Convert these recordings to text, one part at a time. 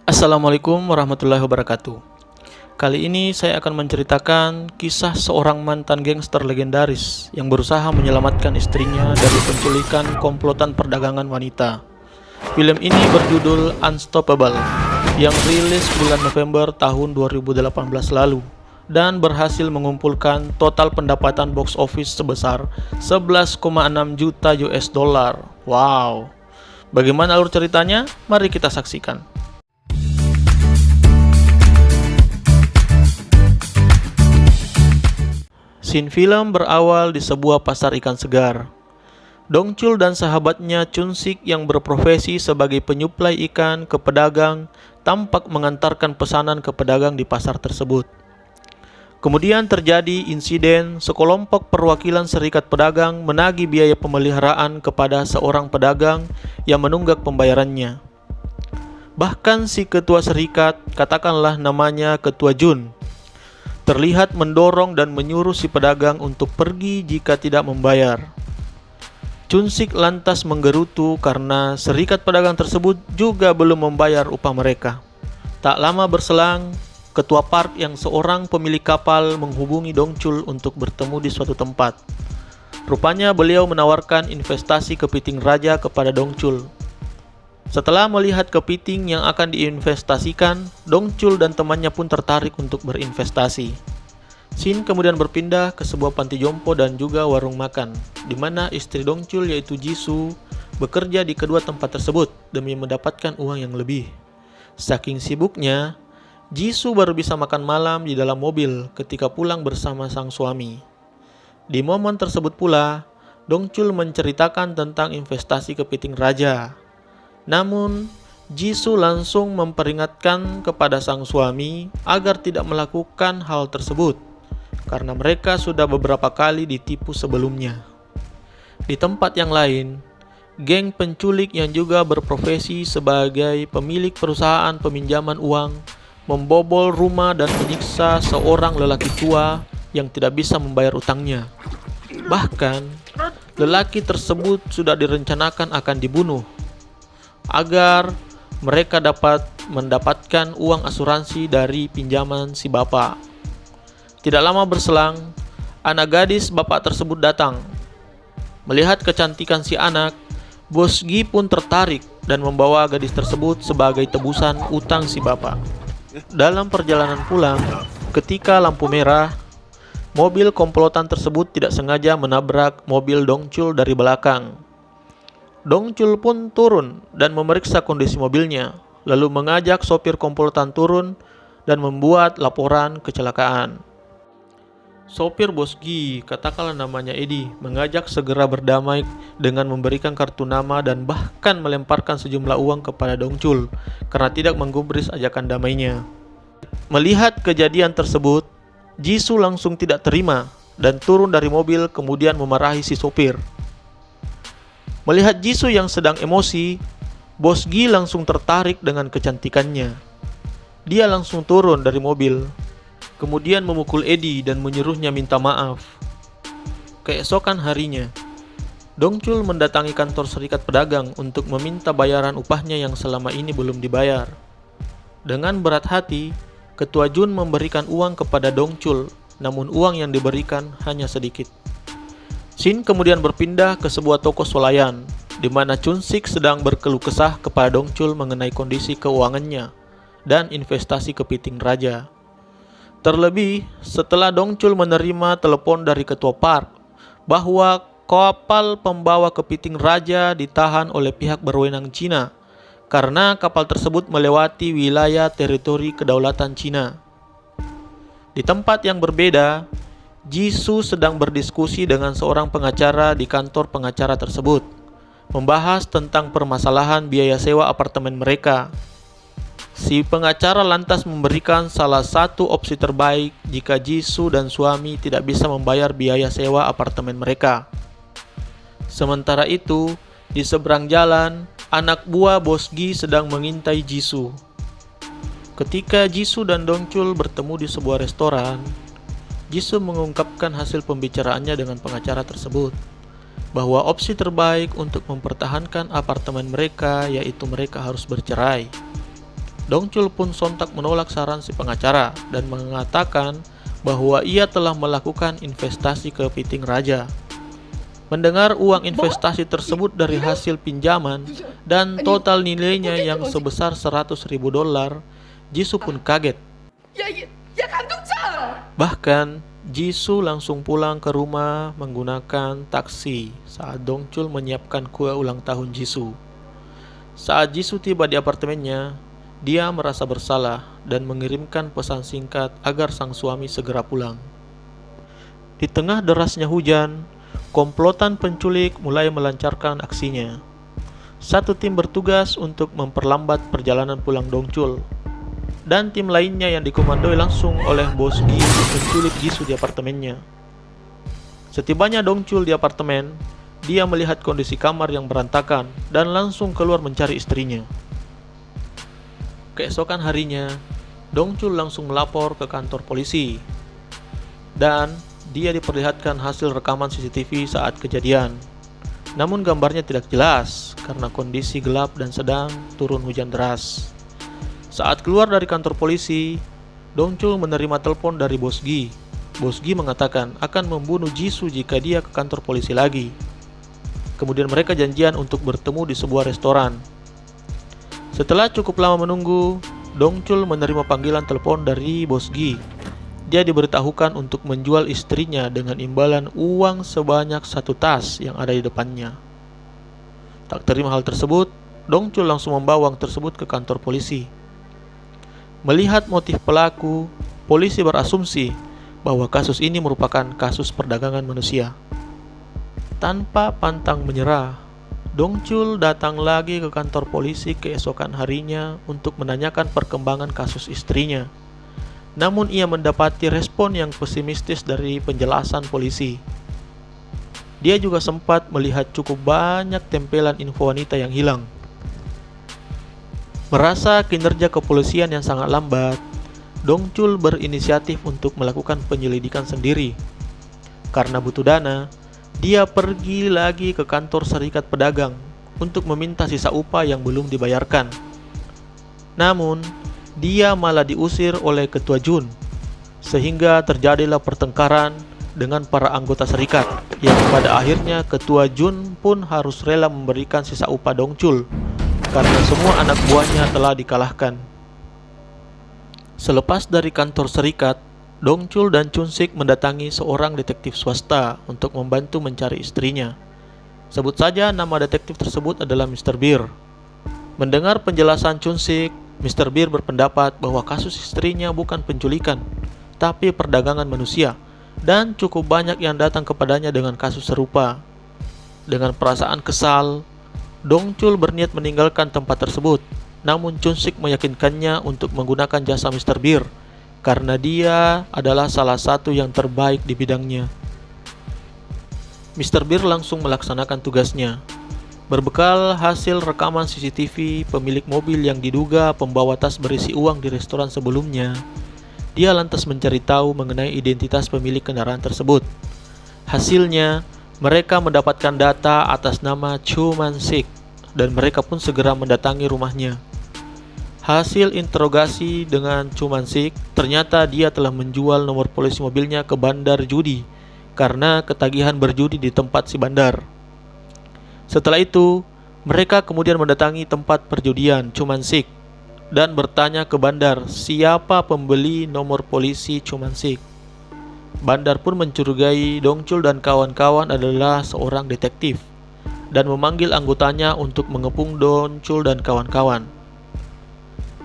Assalamualaikum warahmatullahi wabarakatuh. Kali ini saya akan menceritakan kisah seorang mantan gangster legendaris yang berusaha menyelamatkan istrinya dari penculikan komplotan perdagangan wanita. Film ini berjudul Unstoppable yang rilis bulan November tahun 2018 lalu dan berhasil mengumpulkan total pendapatan box office sebesar 11,6 juta US dollar. Wow. Bagaimana alur ceritanya? Mari kita saksikan. Scene film berawal di sebuah pasar ikan segar. Dongchul dan sahabatnya Chun-sik yang berprofesi sebagai penyuplai ikan ke pedagang tampak mengantarkan pesanan ke pedagang di pasar tersebut. Kemudian terjadi insiden sekelompok perwakilan serikat pedagang menagih biaya pemeliharaan kepada seorang pedagang yang menunggak pembayarannya. Bahkan si ketua serikat, katakanlah namanya Ketua Jun, terlihat mendorong dan menyuruh si pedagang untuk pergi jika tidak membayar. Chun-sik lantas menggerutu karena serikat pedagang tersebut juga belum membayar upah mereka. Tak lama berselang, Ketua Park yang seorang pemilik kapal menghubungi Dongchul untuk bertemu di suatu tempat. Rupanya beliau menawarkan investasi kepiting raja kepada Dongchul. Setelah melihat kepiting yang akan diinvestasikan, Dongchul dan temannya pun tertarik untuk berinvestasi. Scene kemudian berpindah ke sebuah panti jompo dan juga warung makan, di mana istri Dongchul yaitu Jisoo bekerja di kedua tempat tersebut demi mendapatkan uang yang lebih. Saking sibuknya, Jisoo baru bisa makan malam di dalam mobil ketika pulang bersama sang suami. Di momen tersebut pula, Dongchul menceritakan tentang investasi kepiting raja. Namun, Jisoo langsung memperingatkan kepada sang suami agar tidak melakukan hal tersebut karena mereka sudah beberapa kali ditipu sebelumnya. Di tempat yang lain, geng penculik yang juga berprofesi sebagai pemilik perusahaan peminjaman uang membobol rumah dan menyiksa seorang lelaki tua yang tidak bisa membayar utangnya. Bahkan, lelaki tersebut sudah direncanakan akan dibunuh agar mereka dapat mendapatkan uang asuransi dari pinjaman si bapak. Tidak lama berselang, anak gadis bapak tersebut datang. Melihat kecantikan si anak, Bos Gi pun tertarik dan membawa gadis tersebut sebagai tebusan utang si bapak. Dalam perjalanan pulang, ketika lampu merah, mobil komplotan tersebut tidak sengaja menabrak mobil Dongchul dari belakang. Dongchul pun turun dan memeriksa kondisi mobilnya, lalu mengajak sopir komplotan turun dan membuat laporan kecelakaan. Sopir Bos Gi, katakanlah namanya Edi, mengajak segera berdamai dengan memberikan kartu nama dan bahkan melemparkan sejumlah uang kepada Dongchul karena tidak menggubris ajakan damainya. Melihat kejadian tersebut, Jisoo langsung tidak terima dan turun dari mobil kemudian memarahi si sopir. Melihat Jisoo yang sedang emosi, Bos Gi langsung tertarik dengan kecantikannya. Dia langsung turun dari mobil, kemudian memukul Edi dan menyuruhnya minta maaf. Keesokan harinya, Dongchul mendatangi kantor serikat pedagang untuk meminta bayaran upahnya yang selama ini belum dibayar. Dengan berat hati, Ketua Jun memberikan uang kepada Dongchul, namun uang yang diberikan hanya sedikit. Scene kemudian berpindah ke sebuah toko swalayan, di mana Chun-sik sedang berkeluh kesah kepada Dongchul mengenai kondisi keuangannya dan investasi kepiting raja. Terlebih, setelah Dongchul menerima telepon dari Ketua Park bahwa kapal pembawa kepiting raja ditahan oleh pihak berwenang Cina karena kapal tersebut melewati wilayah teritori kedaulatan Cina. Di tempat yang berbeda, Jisoo sedang berdiskusi dengan seorang pengacara di kantor pengacara tersebut, membahas tentang permasalahan biaya sewa apartemen mereka. Si pengacara lantas memberikan salah satu opsi terbaik jika Jisoo dan suami tidak bisa membayar biaya sewa apartemen mereka. Sementara itu, di seberang jalan, anak buah Bos Gi sedang mengintai Jisoo. Ketika Jisoo dan Dongchul bertemu di sebuah restoran, Jisoo mengungkapkan hasil pembicaraannya dengan pengacara tersebut, bahwa opsi terbaik untuk mempertahankan apartemen mereka yaitu mereka harus bercerai. Dongchul pun sontak menolak saran si pengacara dan mengatakan bahwa ia telah melakukan investasi ke Piting Raja. Mendengar uang investasi tersebut dari hasil pinjaman dan total nilainya yang sebesar $100.000, Jisoo pun kaget. Bahkan, Jisoo langsung pulang ke rumah menggunakan taksi saat Dongchul menyiapkan kue ulang tahun Jisoo. Saat Jisoo tiba di apartemennya, dia merasa bersalah dan mengirimkan pesan singkat agar sang suami segera pulang. Di tengah derasnya hujan, komplotan penculik mulai melancarkan aksinya. Satu tim bertugas untuk memperlambat perjalanan pulang Dongchul, dan tim lainnya yang dikomandoi langsung oleh Bos Gi menculik Jisoo di apartemennya. Setibanya Dongchul di apartemen, dia melihat kondisi kamar yang berantakan dan langsung keluar mencari istrinya. Keesokan harinya, Dongchul langsung melapor ke kantor polisi, dan dia diperlihatkan hasil rekaman CCTV saat kejadian. Namun gambarnya tidak jelas karena kondisi gelap dan sedang turun hujan deras. Saat keluar dari kantor polisi, Dongchul menerima telepon dari Bos Gi. Bos Gi mengatakan akan membunuh Jisoo jika dia ke kantor polisi lagi. Kemudian mereka janjian untuk bertemu di sebuah restoran. Setelah cukup lama menunggu, Dongchul menerima panggilan telepon dari Bos Gi. Dia diberitahukan untuk menjual istrinya dengan imbalan uang sebanyak 1 tas yang ada di depannya. Tak terima hal tersebut, Dongchul langsung membawa uang tersebut ke kantor polisi. Melihat motif pelaku, polisi berasumsi bahwa kasus ini merupakan kasus perdagangan manusia. Tanpa pantang menyerah, Dongchul datang lagi ke kantor polisi keesokan harinya untuk menanyakan perkembangan kasus istrinya. Namun ia mendapati respon yang pesimistis dari penjelasan polisi. Dia juga sempat melihat cukup banyak tempelan info wanita yang hilang. Merasa kinerja kepolisian yang sangat lambat, Dongchul berinisiatif untuk melakukan penyelidikan sendiri. Karena butuh dana, dia pergi lagi ke kantor serikat pedagang untuk meminta sisa upah yang belum dibayarkan. Namun, dia malah diusir oleh Ketua Jun, sehingga terjadilah pertengkaran dengan para anggota serikat, yang pada akhirnya Ketua Jun pun harus rela memberikan sisa upah Dongchul karena semua anak buahnya telah dikalahkan. Selepas dari kantor serikat, Dongchul dan Chun-sik mendatangi seorang detektif swasta untuk membantu mencari istrinya. Sebut saja nama detektif tersebut adalah Mr. Beer. Mendengar penjelasan Chun-sik, Mr. Beer berpendapat bahwa kasus istrinya bukan penculikan, tapi perdagangan manusia, dan cukup banyak yang datang kepadanya dengan kasus serupa. Dengan perasaan kesal, Dongchul berniat meninggalkan tempat tersebut, namun Chun-sik meyakinkannya untuk menggunakan jasa Mr. Beer karena dia adalah salah satu yang terbaik di bidangnya. Mr. Beer langsung melaksanakan tugasnya. Berbekal hasil rekaman CCTV pemilik mobil yang diduga pembawa tas berisi uang di restoran sebelumnya, dia lantas mencari tahu mengenai identitas pemilik kendaraan tersebut. Hasilnya, mereka mendapatkan data atas nama Chu Man-sik dan mereka pun segera mendatangi rumahnya. Hasil interogasi dengan Chu Man-sik, ternyata dia telah menjual nomor polisi mobilnya ke bandar judi karena ketagihan berjudi di tempat si bandar. Setelah itu, mereka kemudian mendatangi tempat perjudian Chu Man-sik dan bertanya ke bandar siapa pembeli nomor polisi Chu Man-sik. Bandar pun mencurigai Dongchul dan kawan-kawan adalah seorang detektif dan memanggil anggotanya untuk mengepung Dongchul dan kawan-kawan.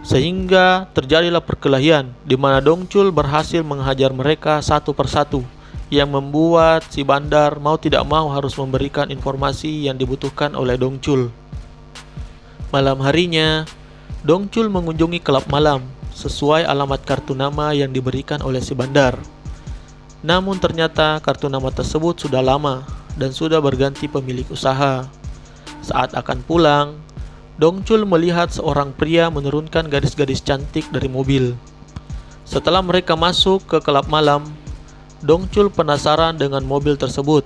Sehingga terjadilah perkelahian di mana Dongchul berhasil menghajar mereka satu persatu, yang membuat si bandar mau tidak mau harus memberikan informasi yang dibutuhkan oleh Dongchul. Malam harinya, Dongchul mengunjungi klub malam sesuai alamat kartu nama yang diberikan oleh si bandar. Namun ternyata kartu nama tersebut sudah lama dan sudah berganti pemilik usaha. Saat akan pulang, Dongchul melihat seorang pria menurunkan gadis-gadis cantik dari mobil. Setelah mereka masuk ke klub malam, Dongchul penasaran dengan mobil tersebut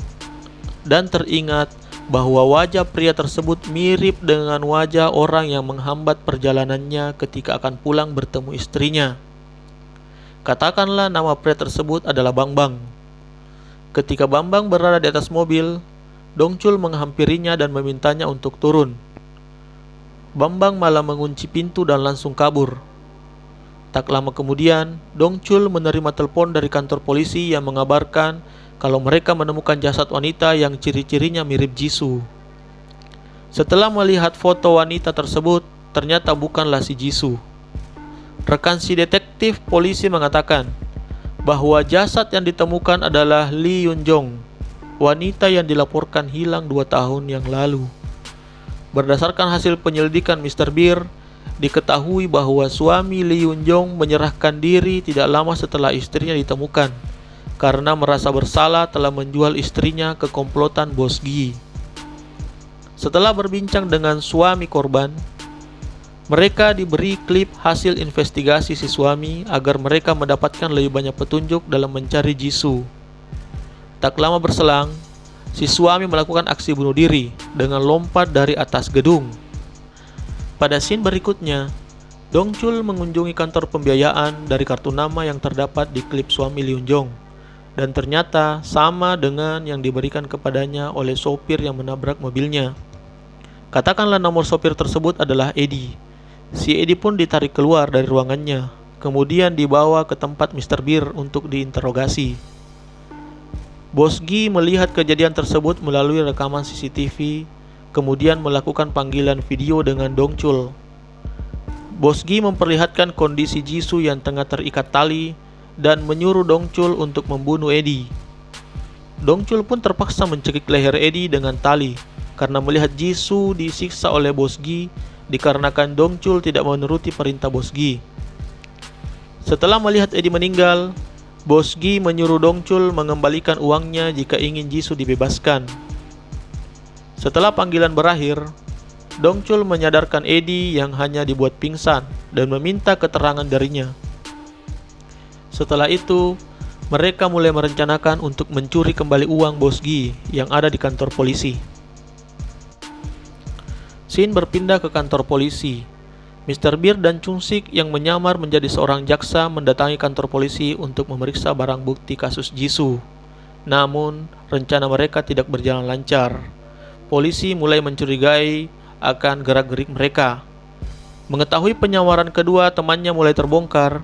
dan teringat bahwa wajah pria tersebut mirip dengan wajah orang yang menghambat perjalanannya ketika akan pulang bertemu istrinya. Katakanlah nama pria tersebut adalah Bambang. Ketika Bambang berada di atas mobil, Dongcul menghampirinya dan memintanya untuk turun. Bambang malah mengunci pintu dan langsung kabur. Tak lama kemudian, Dongcul menerima telepon dari kantor polisi yang mengabarkan kalau mereka menemukan jasad wanita yang ciri-cirinya mirip Jisoo. Setelah melihat foto wanita tersebut, ternyata bukanlah si Jisoo. Rekan si detektif polisi mengatakan bahwa jasad yang ditemukan adalah Lee Yun-jong, wanita yang dilaporkan hilang 2 tahun yang lalu. Berdasarkan hasil penyelidikan Mr. Beer, diketahui bahwa suami Lee Yun-jong menyerahkan diri tidak lama setelah istrinya ditemukan karena merasa bersalah telah menjual istrinya ke komplotan Bos Gi. Setelah berbincang dengan suami korban, mereka diberi klip hasil investigasi si suami agar mereka mendapatkan lebih banyak petunjuk dalam mencari Jisoo. Tak lama berselang, si suami melakukan aksi bunuh diri dengan lompat dari atas gedung. Pada scene berikutnya, Dongcul mengunjungi kantor pembiayaan dari kartu nama yang terdapat di klip suami Lee Yun-jong, dan ternyata sama dengan yang diberikan kepadanya oleh sopir yang menabrak mobilnya. Katakanlah nomor sopir tersebut adalah Eddie. Si Eddie pun ditarik keluar dari ruangannya, kemudian dibawa ke tempat Mr. Beer untuk diinterogasi. Bos Gi melihat kejadian tersebut melalui rekaman CCTV, kemudian melakukan panggilan video dengan Dongcul. Bos Gi memperlihatkan kondisi Jisoo yang tengah terikat tali dan menyuruh Dongcul untuk membunuh Eddie. Dongcul pun terpaksa mencekik leher Eddie dengan tali karena melihat Jisoo disiksa oleh Bos Gi dikarenakan Dongcul tidak menuruti perintah Bos Gi. Setelah melihat Eddie meninggal, Bos Gi menyuruh Dongcul mengembalikan uangnya jika ingin Jisoo dibebaskan. Setelah panggilan berakhir, Dongcul menyadarkan Eddie yang hanya dibuat pingsan dan meminta keterangan darinya. Setelah itu, mereka mulai merencanakan untuk mencuri kembali uang Bos Gi yang ada di kantor polisi. Scene berpindah ke kantor polisi. Mr. Beer dan Chung-sik yang menyamar menjadi seorang jaksa mendatangi kantor polisi untuk memeriksa barang bukti kasus Jisoo. Namun, rencana mereka tidak berjalan lancar. Polisi mulai mencurigai akan gerak-gerik mereka. Mengetahui penyamaran kedua temannya mulai terbongkar,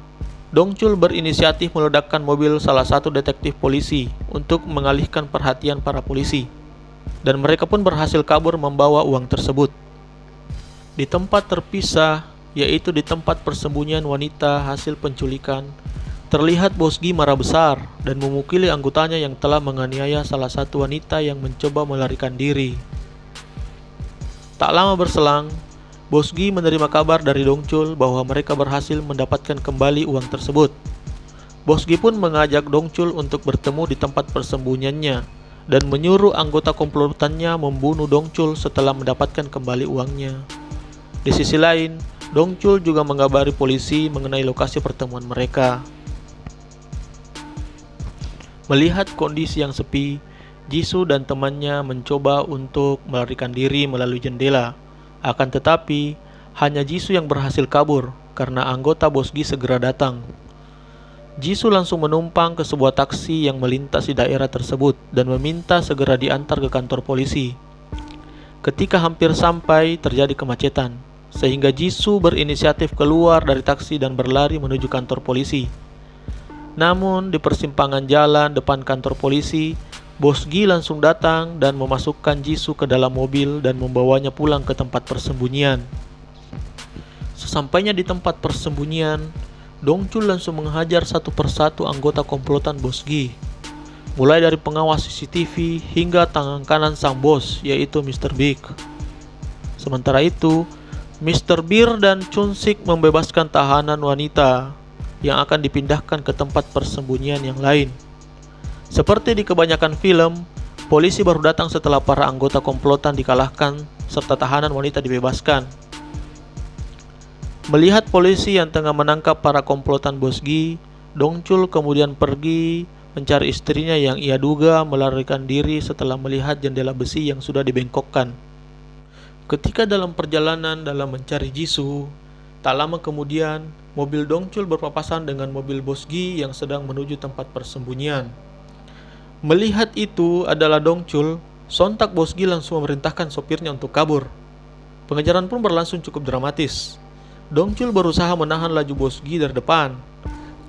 Dongcul berinisiatif meledakkan mobil salah satu detektif polisi untuk mengalihkan perhatian para polisi, dan mereka pun berhasil kabur membawa uang tersebut. Di tempat terpisah, yaitu di tempat persembunyian wanita hasil penculikan, terlihat Bos Gi marah besar dan memukuli anggotanya yang telah menganiaya salah satu wanita yang mencoba melarikan diri. Tak lama berselang, Bos Gi menerima kabar dari Dongcul bahwa mereka berhasil mendapatkan kembali uang tersebut. Bos Gi pun mengajak Dongcul untuk bertemu di tempat persembunyiannya dan menyuruh anggota komplotannya membunuh Dongcul setelah mendapatkan kembali uangnya. Di sisi lain, Dongcul juga mengabari polisi mengenai lokasi pertemuan mereka. Melihat kondisi yang sepi, Jisoo dan temannya mencoba untuk melarikan diri melalui jendela. Akan tetapi, hanya Jisoo yang berhasil kabur karena anggota Bos Gi segera datang. Jisoo langsung menumpang ke sebuah taksi yang melintas di daerah tersebut dan meminta segera diantar ke kantor polisi. Ketika hampir sampai, terjadi kemacetan, sehingga Jisoo berinisiatif keluar dari taksi dan berlari menuju kantor polisi. Namun, di persimpangan jalan depan kantor polisi, Bos Gi langsung datang dan memasukkan Jisoo ke dalam mobil dan membawanya pulang ke tempat persembunyian. Sesampainya di tempat persembunyian, Dongcul langsung menghajar satu persatu anggota komplotan Bos Gi, mulai dari pengawas CCTV hingga tangan kanan sang bos, yaitu Mr. Big. Sementara itu, Mr. Beer dan Chung-sik membebaskan tahanan wanita yang akan dipindahkan ke tempat persembunyian yang lain. Seperti di kebanyakan film, polisi baru datang setelah para anggota komplotan dikalahkan serta tahanan wanita dibebaskan. Melihat polisi yang tengah menangkap para komplotan Bos Gi, Dongcul kemudian pergi mencari istrinya yang ia duga melarikan diri setelah melihat jendela besi yang sudah dibengkokkan. Ketika dalam perjalanan dalam mencari Jisoo, tak lama kemudian mobil Dongchul berpapasan dengan mobil Bos Gi yang sedang menuju tempat persembunyian. Melihat itu adalah Dongchul, sontak Bos Gi langsung memerintahkan sopirnya untuk kabur. Pengejaran pun berlangsung cukup dramatis. Dongchul berusaha menahan laju Bos Gi dari depan.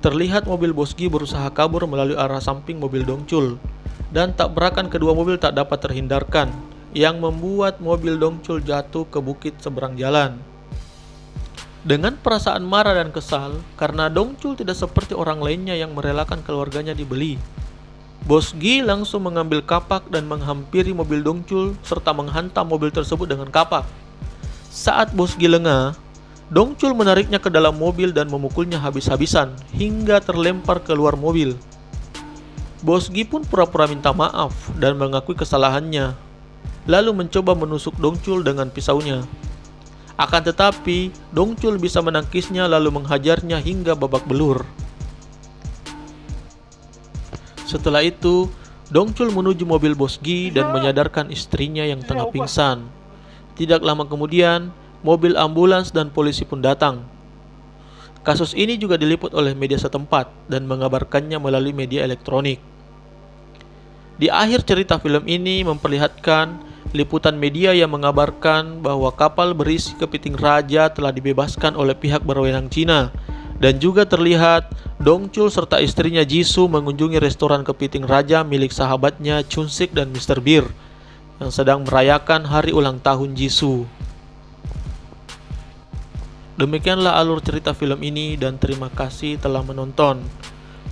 Terlihat mobil Bos Gi berusaha kabur melalui arah samping mobil Dongchul, dan tabrakan kedua mobil tak dapat terhindarkan, yang membuat mobil Dongchul jatuh ke bukit seberang jalan. Dengan perasaan marah dan kesal karena Dongchul tidak seperti orang lainnya yang merelakan keluarganya dibeli, Bos Gi langsung mengambil kapak dan menghampiri mobil Dongchul serta menghantam mobil tersebut dengan kapak. Saat Bos Gi lengah, Dongchul menariknya ke dalam mobil dan memukulnya habis-habisan hingga terlempar keluar mobil. Bos Gi pun pura-pura minta maaf dan mengakui kesalahannya, lalu mencoba menusuk Dongchul dengan pisaunya. Akan tetapi, Dongchul bisa menangkisnya lalu menghajarnya hingga babak belur. Setelah itu, Dongchul menuju mobil Bos Gi dan menyadarkan istrinya yang tengah pingsan. Tidak lama kemudian, mobil ambulans dan polisi pun datang. Kasus ini juga diliput oleh media setempat dan mengabarkannya melalui media elektronik. Di akhir cerita film ini memperlihatkan liputan media yang mengabarkan bahwa kapal berisi kepiting raja telah dibebaskan oleh pihak berwenang Cina, dan juga terlihat Dongchul serta istrinya Jisoo mengunjungi restoran kepiting raja milik sahabatnya Chun-sik dan Mr. Beer yang sedang merayakan hari ulang tahun Jisoo. Demikianlah alur cerita film ini dan terima kasih telah menonton.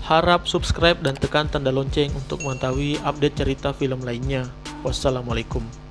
Harap subscribe dan tekan tanda lonceng untuk mengetahui update cerita film lainnya. Wassalamualaikum.